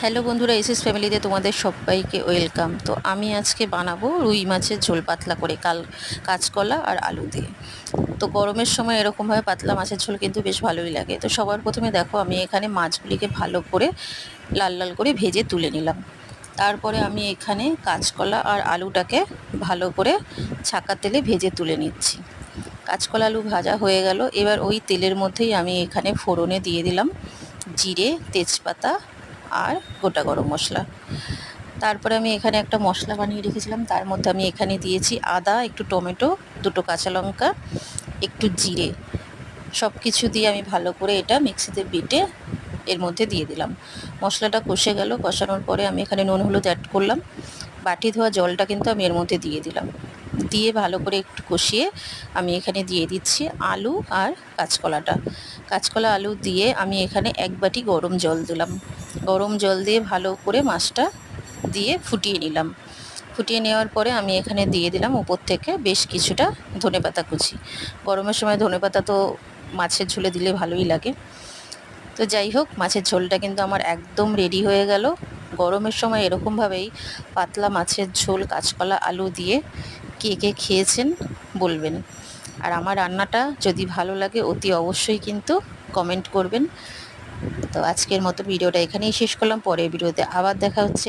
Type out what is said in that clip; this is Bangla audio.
হ্যালো বন্ধুরা, এসএস ফ্যামিলিতে তোমাদের সবাইকে ওয়েলকাম। তো আমি আজকে বানাবো রুই মাছের ঝোল পাতলা করে কাঁচকলা আর আলু দিয়ে। তো গরমের সময় এরকমভাবে পাতলা মাছের ঝোল কিন্তু বেশ ভালোই লাগে। তো সবার প্রথমে দেখো, আমি এখানে মাছগুলিকে ভালো করে লাল লাল করে ভেজে তুলে নিলাম। তারপরে আমি এখানে কাঁচকলা আর আলুটাকে ভালো করে ছাকা তেলে ভেজে তুলে নিচ্ছি। কাঁচকলা আলু ভাজা হয়ে গেল। এবার ওই তেলের মধ্যেই আমি এখানে ফোড়নে দিয়ে দিলাম জিরে, তেজপাতা আর গোটা গরম মশলা। তারপরে আমি এখানে একটা মশলা বানিয়ে রেখেছিলাম, তার মধ্যে আমি এখানে দিয়েছি আদা, একটু টমেটো, দুটো কাঁচা লঙ্কা, একটু জিরে। সব কিছু দিয়ে আমি ভালো করে এটা মিক্সিতে বেটে এর মধ্যে দিয়ে দিলাম। মশলাটা কষে গেল। কষানোর পরে আমি এখানে নুন হলুদ অ্যাড করলাম। বাটি ধোয়া জলটা কিন্তু আমি এর মধ্যে দিয়ে দিলাম। দিয়ে ভালো করে একটু কষিয়ে আমি এখানে দিয়ে দিচ্ছি আলু আর কাঁচকলাটা। কাঁচকলা আলু দিয়ে আমি এখানে এক বাটি গরম জল দিলাম। গরম জল দিয়ে ভালো করে মাছটা দিয়ে ফুটিয়ে নিলাম। ফুটিয়ে নেওয়ার পরে আমি এখানে দিয়ে দিলাম উপর থেকে বেশ কিছুটা ধনেপাতা কুচি। গরমের সময় ধনেপাতা তো মাছের ঝোলে দিলে ভালোই লাগে। তো যাই হোক, মাছের ঝোলটা কিন্তু আমার একদম রেডি হয়ে গেল। গরমের সময় এরকমভাবেই পাতলা মাছের ঝোল কাঁচকলা আলু দিয়ে কে কে খেয়েছেন বলবেন। আর আমার রান্নাটা যদি ভালো লাগে অতি অবশ্যই কিন্তু কমেন্ট করবেন। তো আজকের মতো ভিডিওটা এখানেই শেষ করলাম। পরের ভিডিওতে আবার দেখা হচ্ছে।